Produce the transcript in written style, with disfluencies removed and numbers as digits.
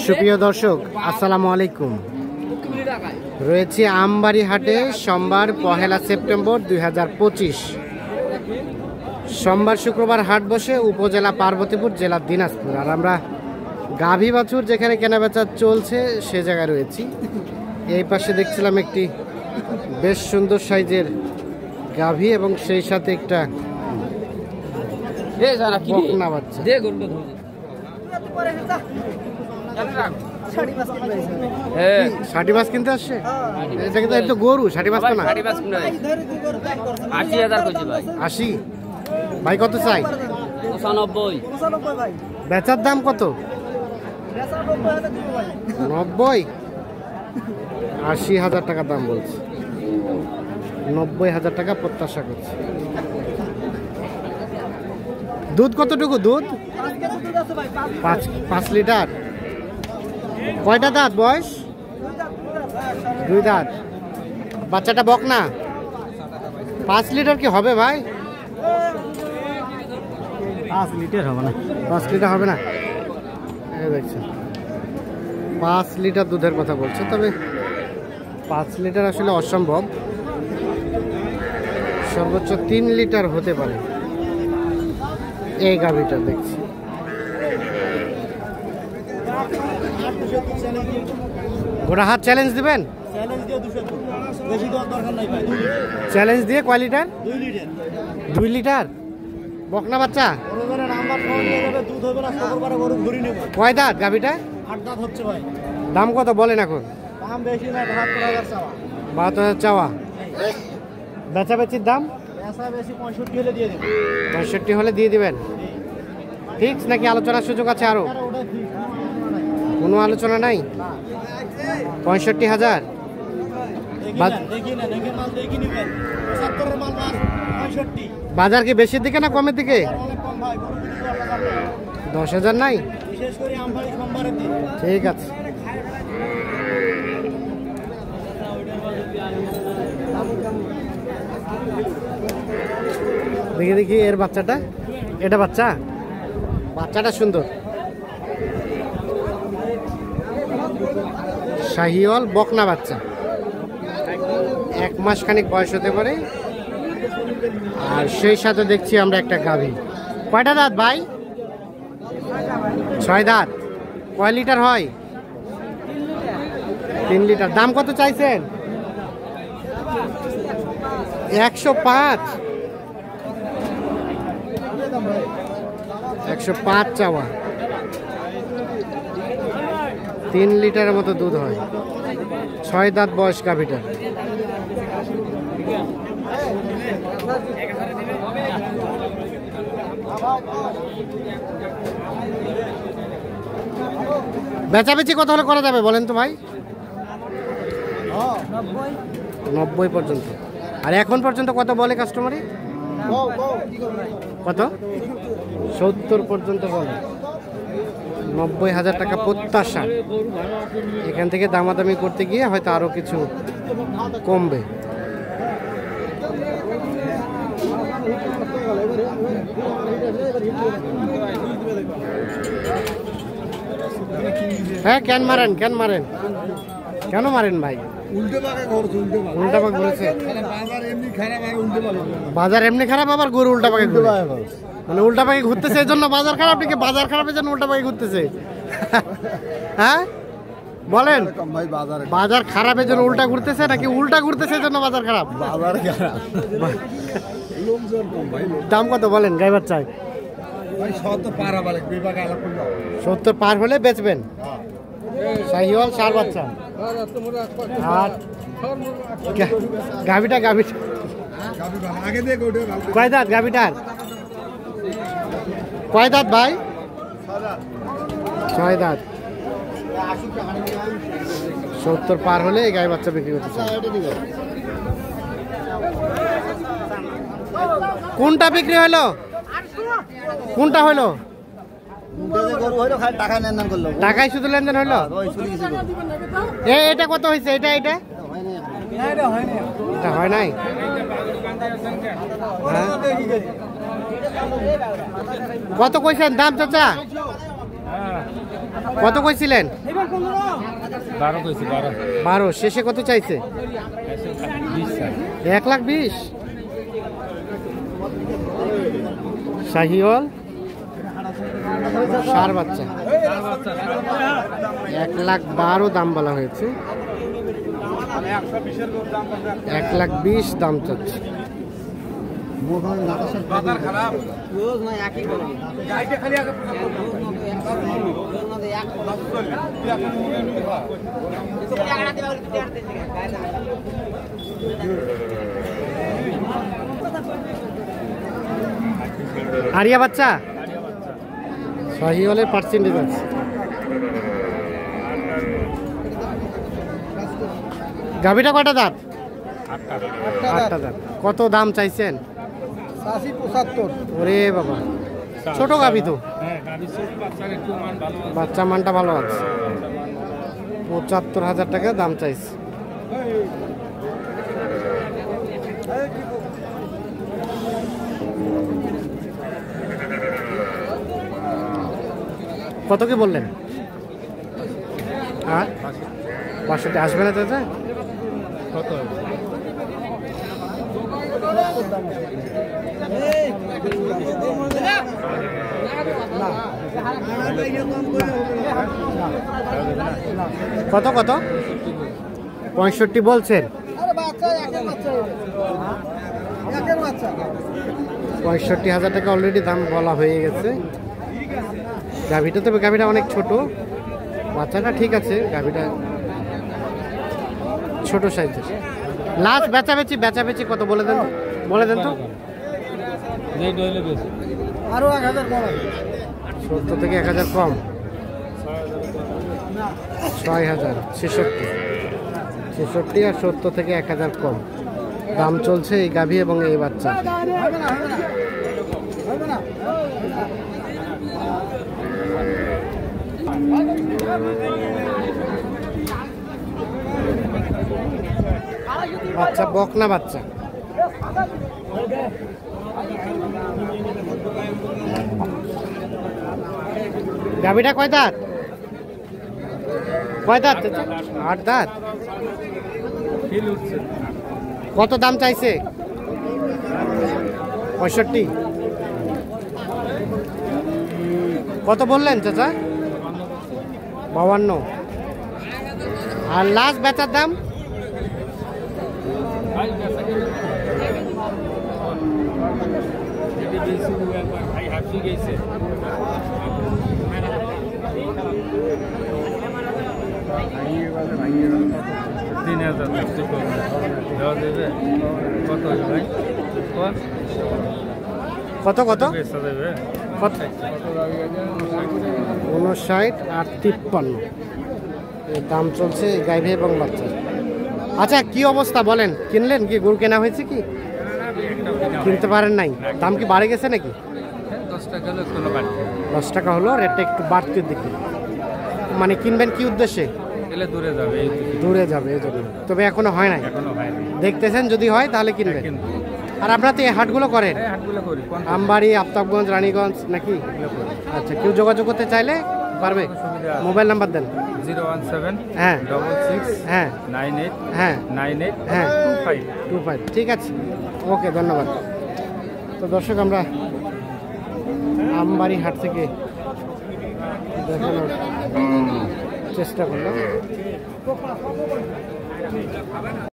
সুপ্রিয় দর্শক, আসসালামু আলাইকুম। রয়েছে আমবাড়ি হাটে সোমবার 1 সেপ্টেম্বর 2025। সোমবার শুক্রবার হাট বসে উপজেলা পার্বতীপুর, জেলা দিনাজপুর। আর আমরা গাভী বাছুর যেখানে কেনাবেচা চলছে সে জায়গায় রয়েছি। এই পাশে দেখছিলাম একটি বেশ সুন্দর সাইজের গাভী এবং সেই সাথে একটা বকনা বাচ্চা। ষাটি মাছ কিনতে আসছে, এটা কিন্তু একটু গরু। ষাটি মাছ না, 80 ভাই। কত চাই? 95। বেচার দাম কত? 90। 80,000 টাকা দাম বলছে। 90,000 টাকা প্রত্যাশা করছে। দুধ কতটুকু? দুধ 5 লিটার। কয়টা দাঁত বয়স? 2 দাঁত। বাচ্চাটা বকনা। 5 লিটার কি হবে ভাই? 5 লিটার হবে না। 5 লিটার হবে না। এই দেখছেন 5 লিটার দুধের কথা বলছে, তবে 5 লিটার আসলে অসম্ভব। সর্বোচ্চ 3 লিটার হতে পারে। এই গাভীটা দেখছি। গোটা হাত চ্যালেঞ্জ দিবেন? চ্যালেঞ্জ দিয়ে কয় লিটার? 2 লিটার। বকনা বাচ্চা। কয় দাঁত গাভীটা? 8 দাঁত হচ্ছে ভাই। দাম কত বলেন এখন? দাম বেশি না, 72,000 চাওয়া। 72,000 চাওয়া। বেচা বেচির দাম? বেচা বেশি 65 হলে দিয়ে দেব। 65 হলে দিয়ে দিবেন? ফিক্স নাকি আলোচনার সুযোগ আছে আরো? কোনো আলোচনা নাই? 65,000। বাজার কি বেশির দিকে না কমের দিকে? 10,000 নাই? ঠিক আছে। দেখি দেখি এর বাচ্চাটা। এটা বাচ্চাটা সুন্দর। শাহিওয়াল বকনা বাচ্চা। 1 মাস খানিক বয়স হতে পারে। আর সেই সাথে দেখছি আমরা একটা গাভী। কয়টা দাঁত ভাই? 6 দাঁত। কয় লিটার হয়? 3 লিটার। দাম কত চাইছেন? 105। 105 চাওয়া। 3 লিটারের মতো দুধ হয়। 6 দাঁত বয়স গাভীটা। বেচাবেচি কত হলে করা যাবে বলেন তো ভাই? 90 পর্যন্ত। আর এখন পর্যন্ত কত বলে কাস্টমারই? কত? 70 পর্যন্ত বলে। 90,000 টাকা প্রত্যাশা। এখান থেকে দামাদামি করতে গিয়ে হয়তো আরো কিছু কমবে। হ্যাঁ, কেন মারেন? কেন মারেন ভাই? উল্টা পাক ঘুরেছে। বাজার এমনি খারাপ, আবার গরু উল্টা পাকে ঘুরে। মানে উল্টা পাকে ঘুরতেছে এই জন্য বাজার খারাপ, নাকি বাজার খারাপের জন্য উল্টা পাকে ঘুরতেছে? হ্যাঁ বলেন। বাজার খারাপের জন্য উল্টা ঘুরতেছে, নাকি উল্টা ঘুরতেছে এই জন্য বাজার খারাপ? দাম কত বলেন গাই বাচ্চায়? 70 পার হলে বেচবেন। শাহিওয়াল ষাঁড় বাচ্চা। আর গাভীটা কয় দাঁত? গাভীটার কয় দাঁত ভাই? 6 দাঁত। 70 পার হলে এই গাই বাচ্চা বিক্রি করতে চাই। কোনটা বিক্রি হলো? কোনটা হলো? টাকায় শুধু লেনদেন হলো? এটা কত হয়েছে? এটা হয় নাই। কত কইছেন দাম চাচা? কত কইছিলেন? 12 কইছি 12। 12। শেষে কত চাইছে? 1,20,000। শাহিওয়াল সার বাচ্চা 1,12,000 দাম বলা হয়েছে। 1,20,000 দাম চাচ্ছে। আরিয়া বাচ্চা শাহিওয়ালের পার্সেন্টেজ আছে। গাভিটা কয়টা দাঁত? 8টা দাঁত। কত দাম চাইছেন? 75। ওরে বাবা, ছোট গাভি তো। বাচ্চা মানটা ভালো আছে। 75,000 টাকা দাম চাইছে। কত কি বললেন? আর 65 আসবে না চাচা? কত? কত কত? 65 বলছেন? 65,000 টাকা অলরেডি দাম বলা হয়ে গেছে। গাভিটা, তবে গাভিটা অনেক ছোট। বাচ্চাটা ঠিক আছে, গাভিটা ছোট সাইজের। লাস্ট বেচাবেচি কত বলে দেন তো? বলে দেন তো। আরো 1000 কম। 70 থেকে 1000 কম। 6,000। 66 আর 70 থেকে 1000 কম দাম চলছে এই গাভী এবং এই বাচ্চা। বাচ্চা বকনা বাচ্চা। গাভীটা কয় দাঁত? 8 দাঁত। কত দাম চাইছে? 65। কত বললেন চাচা? 52। আর লাস্ট বেচার দাম? কত কত? 59 আর 53 দাম চলছে গাভী এবং বাচ্চা। আচ্ছা, কি অবস্থা বলেন? কিনলেন কি? গরু কেনা হয়েছে কি? কিনতে পারেন নাই? দাম কি বাড়ে গেছে নাকি? 10 টাকা হলো, রেটটা একটু বাড়তে দেখি। মানে কিনবেন কি উদ্দেশ্যে? দূরে যাবে এই জন্য। তবে এখনো হয় নাই, দেখতেছেন। যদি হয় তাহলে কিনবেন। আর আপনারা তো এই হাটগুলো করেন? আমবাড়ি, আফতাবগঞ্জ, রানীগঞ্জ নাকি? আচ্ছা, কেউ যোগাযোগ করতে চাইলে পারবে? মোবাইল নাম্বার দেন। 017 হ্যাঁ 66 হ্যাঁ 98 হ্যাঁ 98 হ্যাঁ 25। ঠিক আছে, ওকে, ধন্যবাদ। তো দর্শক, আমরা আমবাড়ি হাট থেকে দেখানোর চেষ্টা করলাম।